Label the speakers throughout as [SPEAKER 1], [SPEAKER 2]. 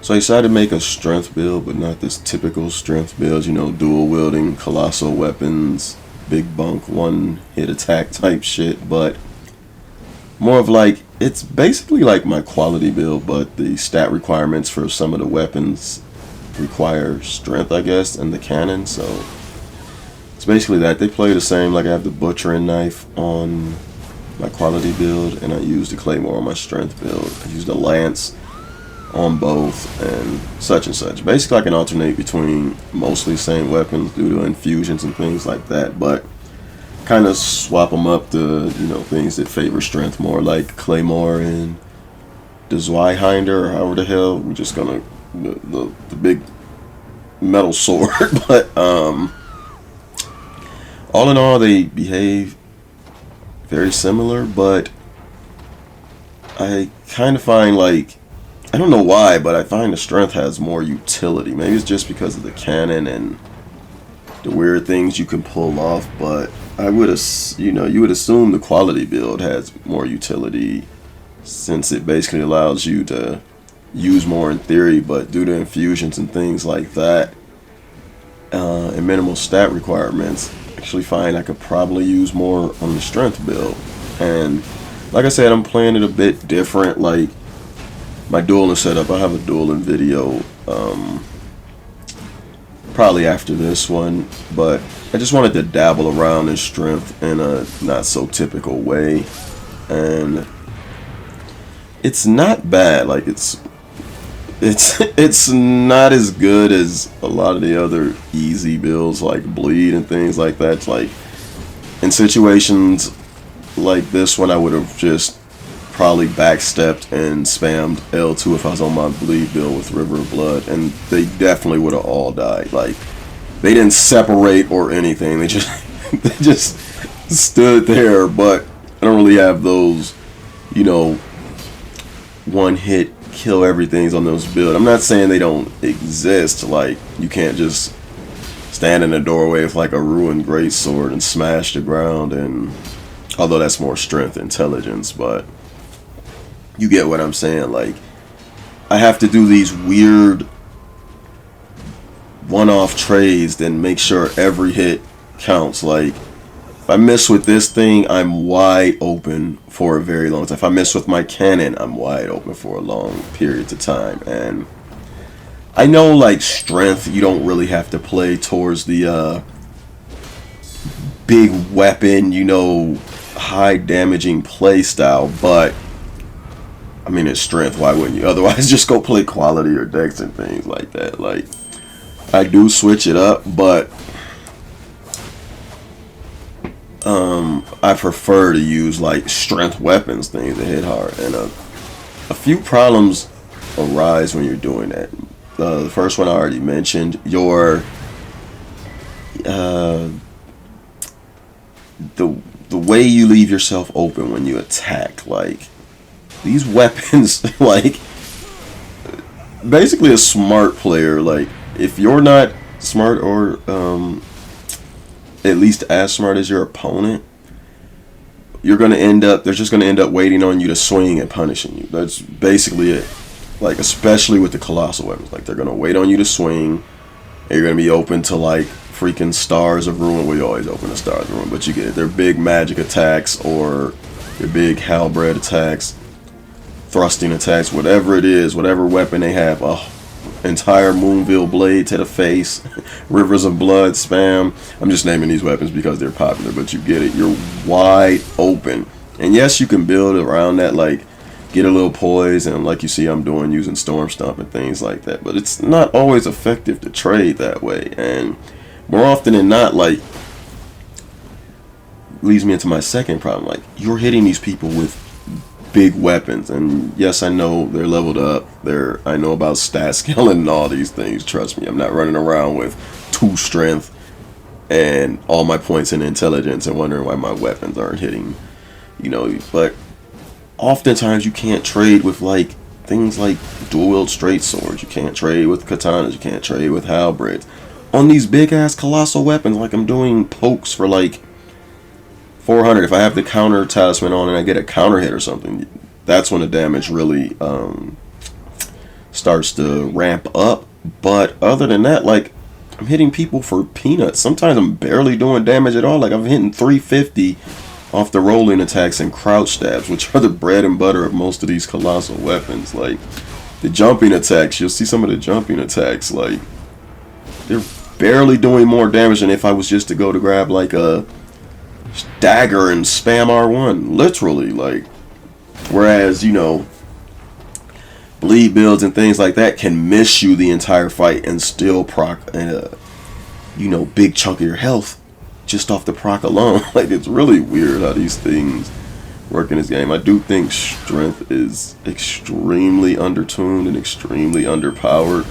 [SPEAKER 1] So I decided to make a strength build, but not this typical strength build, you know, dual wielding, colossal weapons, big bunk, one hit attack type shit, but more of like, it's basically like my quality build, but the stat requirements for some of the weapons require strength, I guess, and the cannon, so it's basically that. They play the same, like I have the butchering knife on my quality build, and I use the claymore on my strength build. I use the lance on both, and such. Basically, I can alternate between mostly same weapons due to infusions and things like that, but kind of swap them up to, you know, things that favor strength more, like claymore and the Zweihinder, or however the hell. We're just gonna the big metal sword, but all in all, they behave very similar, but I kind of find like, I don't know why, but I find the strength has more utility. Maybe it's just because of the cannon and the weird things you can pull off, but I would, you would assume the quality build has more utility since it basically allows you to use more in theory, but due to infusions and things like that, and minimal stat requirements, I actually find I could probably use more on the strength build. And like I said, I'm playing it a bit different. Like my dueling setup, I have a dueling video probably after this one, but I just wanted to dabble around in strength in a not so typical way, and it's not bad. Like it's not as good as a lot of the other easy builds like bleed and things like that. It's like in situations like this one, I would have just probably backstepped and spammed L2 if I was on my bleed build with River of Blood, and they definitely would have all died. Like, they didn't separate or anything. They just they just stood there. But I don't really have those, you know, one hit kill everything's on those builds. I'm not saying they don't exist. Like, you can't just stand in the doorway with like a ruined greatsword and smash the ground, and although that's more strength intelligence, but you get what I'm saying. Like, I have to do these weird one-off trades, then make sure every hit counts. Like, if I miss with this thing, I'm wide open for a very long time. If I miss with my cannon, I'm wide open for a long periods of time. And I know, like, strength, you don't really have to play towards the big weapon, you know, high damaging play style, but I mean, it's strength, why wouldn't you? Otherwise, just go play quality or dex and things like that. Like, I do switch it up, but I prefer to use like strength weapons, things that hit hard. And a few problems arise when you're doing that. The first one I already mentioned, your the way you leave yourself open when you attack. Like, these weapons, like, basically a smart player, like, if you're not smart, or at least as smart as your opponent, you're gonna end up, they're just gonna end up waiting on you to swing and punishing you. That's basically it. Like, especially with the colossal weapons, like, they're gonna wait on you to swing, and you're gonna be open to like freaking Stars of Ruin. We always open to Stars of Ruin, but you get it. They're big magic attacks, or they're big halberd attacks, thrusting attacks, whatever it is, whatever weapon they have. Entire Moonville blade to the face, Rivers of Blood spam. I'm just naming these weapons because they're popular, but you get it. You're wide open. And yes, you can build around that, like get a little poise, and like you see I'm doing, using Storm Stomp and things like that. But it's not always effective to trade that way. And more often than not, like, leads me into my second problem. Like, you're hitting these people with big weapons, and yes, I know they're leveled up. I know about stat scaling and all these things. Trust me, I'm not running around with 2 strength and all my points in intelligence and wondering why my weapons aren't hitting, you know. But oftentimes you can't trade with like things like dual wield straight swords. You can't trade with katanas. You can't trade with halberds on these big ass colossal weapons. Like, I'm doing pokes for like 400. If I have the counter talisman on and I get a counter hit or something, that's when the damage really starts to ramp up. But other than that, like, I'm hitting people for peanuts. Sometimes I'm barely doing damage at all. Like, I'm hitting 350 off the rolling attacks and crouch stabs, which are the bread and butter of most of these colossal weapons. Like, the jumping attacks, you'll see some of the jumping attacks, like, they're barely doing more damage than if I was just to go to grab, like, a dagger and spam R1. Literally, like, whereas, you know, bleed builds and things like that can miss you the entire fight and still proc you know, big chunk of your health just off the proc alone. Like, it's really weird how these things work in this game. I do think strength is extremely undertuned and extremely underpowered,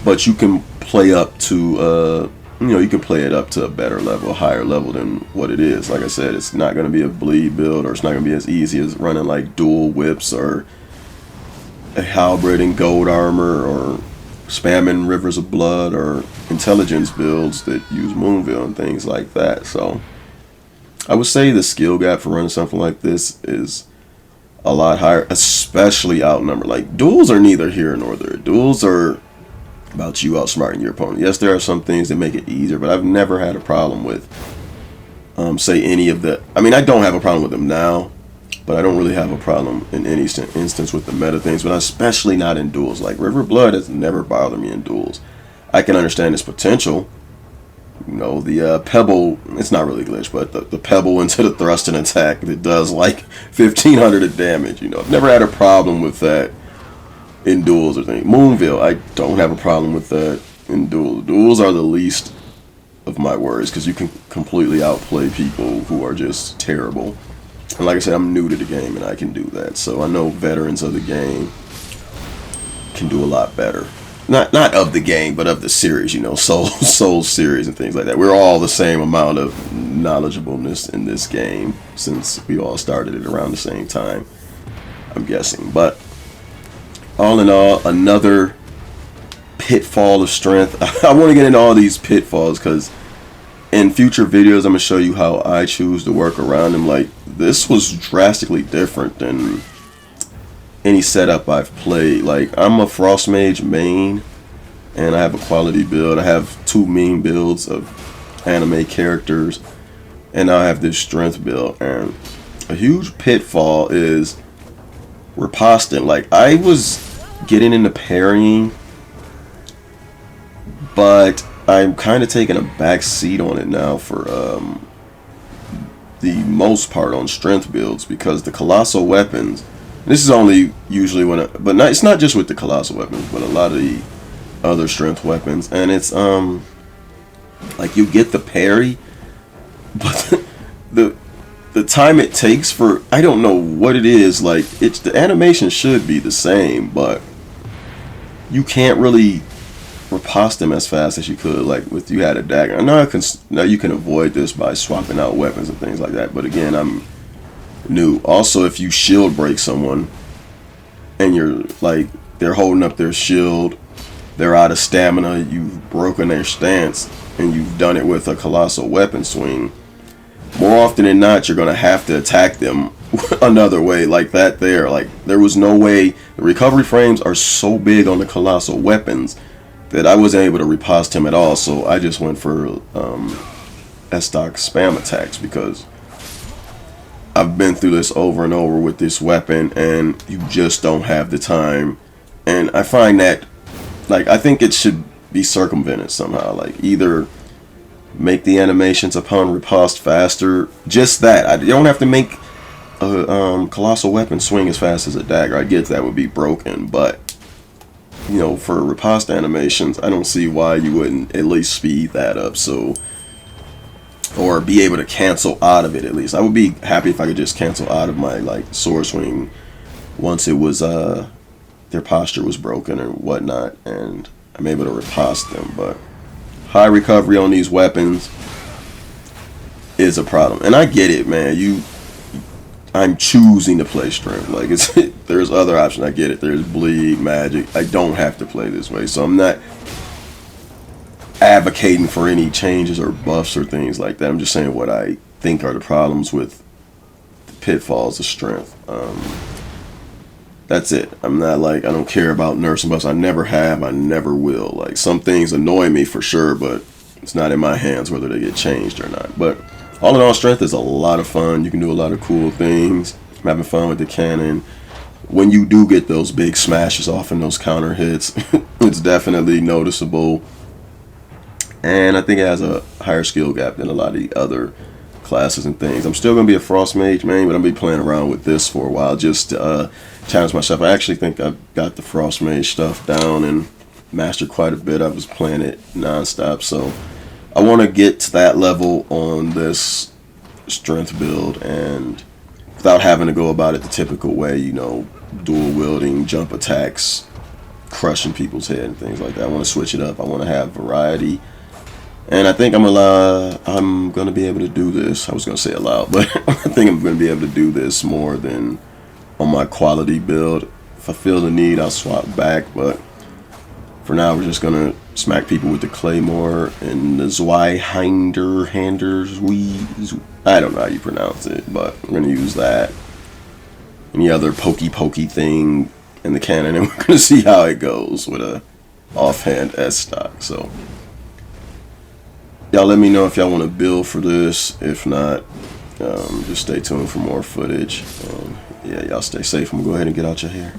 [SPEAKER 1] but you can play up to you know, you can play it up to a better level, a higher level than what it is. Like I said, it's not going to be a bleed build, or it's not going to be as easy as running like dual whips or a halberd and gold armor, or spamming rivers of blood, or intelligence builds that use Moonville and things like that. So I would say the skill gap for running something like this is a lot higher, especially outnumbered. Like, duels are neither here nor there. Duels are about you outsmarting your opponent. Yes, there are some things that make it easier, but I've never had a problem with say any of the, I mean, I don't have a problem with them now, but I don't really have a problem in any instance with the meta things, but especially not in duels. Like, River Blood has never bothered me in duels. I can understand its potential. You know, the pebble, it's not really glitch, but the pebble into the thrust and attack that does like 1500 of damage. You know, I've never had a problem with that in duels or things. Moonville, I don't have a problem with that in duels. Duels are the least of my worries, because you can completely outplay people who are just terrible. And like I said, I'm new to the game and I can do that. So I know veterans of the game can do a lot better. Not of the game, but of the series, you know, Soul series and things like that. We're all the same amount of knowledgeableness in this game, since we all started it around the same time, I'm guessing. But all in all, another pitfall of strength. I want to get into all these pitfalls because in future videos I'm going to show you how I choose to work around them. Like, this was drastically different than any setup I've played. Like, I'm a Frostmage main and I have a quality build. I have 2 mean builds of anime characters, and now I have this strength build. And a huge pitfall is riposting. Like, I was getting into parrying, but I'm kind of taking a back seat on it now for the most part on strength builds, because the colossal weapons, this is only usually when it's not just with the colossal weapons, but a lot of the other strength weapons, and it's like, you get the parry, but the time it takes for, I don't know what it is, like, it's, the animation should be the same, but you can't really riposte them as fast as you could, like with you had a dagger. Now you can avoid this by swapping out weapons and things like that, but again, I'm new. Also, if you shield break someone and you're like, they're holding up their shield, they're out of stamina, you've broken their stance, and you've done it with a colossal weapon swing, more often than not you're gonna have to attack them another way like that. Like, there was no way. The recovery frames are so big on the colossal weapons that I wasn't able to riposte him at all, so I just went for S-stock spam attacks, because I've been through this over and over with this weapon and you just don't have the time. And I find that, like, I think it should be circumvented somehow. Like, either make the animations upon riposte faster, just that. You don't have to make a colossal weapon swing as fast as a dagger. I get that would be broken, but you know, for riposte animations, I don't see why you wouldn't at least speed that up, so, or be able to cancel out of it at least. I would be happy if I could just cancel out of my, like, sword swing once it was their posture was broken or whatnot, and I'm able to riposte them. But high recovery on these weapons is a problem, and I get it, man. I'm choosing to play strength. Like, it's there's other options. I get it. There's bleed, magic. I don't have to play this way, so I'm not advocating for any changes or buffs or things like that. I'm just saying what I think are the problems with the pitfalls of strength. That's it. I'm not like, I don't care about nursing buffs. I never have. I never will. Like, some things annoy me for sure, but it's not in my hands whether they get changed or not. But all in all, strength is a lot of fun. You can do a lot of cool things. I'm having fun with the cannon. When you do get those big smashes off and those counter hits, it's definitely noticeable. And I think it has a higher skill gap than a lot of the other classes and things. I'm still going to be a Frostmage main, but I'm going to be playing around with this for a while just to challenge myself. I actually think I've got the Frostmage stuff down and mastered quite a bit. I was playing it nonstop, so I want to get to that level on this strength build and without having to go about it the typical way, you know, dual wielding, jump attacks, crushing people's head and things like that. I want to switch it up. I want to have variety. And I think I'm gonna be able to do this. I was gonna say it loud, but I think I'm gonna be able to do this more than on my quality build. If I feel the need, I'll swap back, but for now we're just gonna smack people with the Claymore and the Zweihander, I don't know how you pronounce it, but we're gonna use that. Any other pokey thing in the cannon, and we're gonna see how it goes with a offhand S stock. So y'all let me know if y'all want to build for this. If not, just stay tuned for more footage. Yeah, y'all stay safe. I'm gonna go ahead and get out your hair.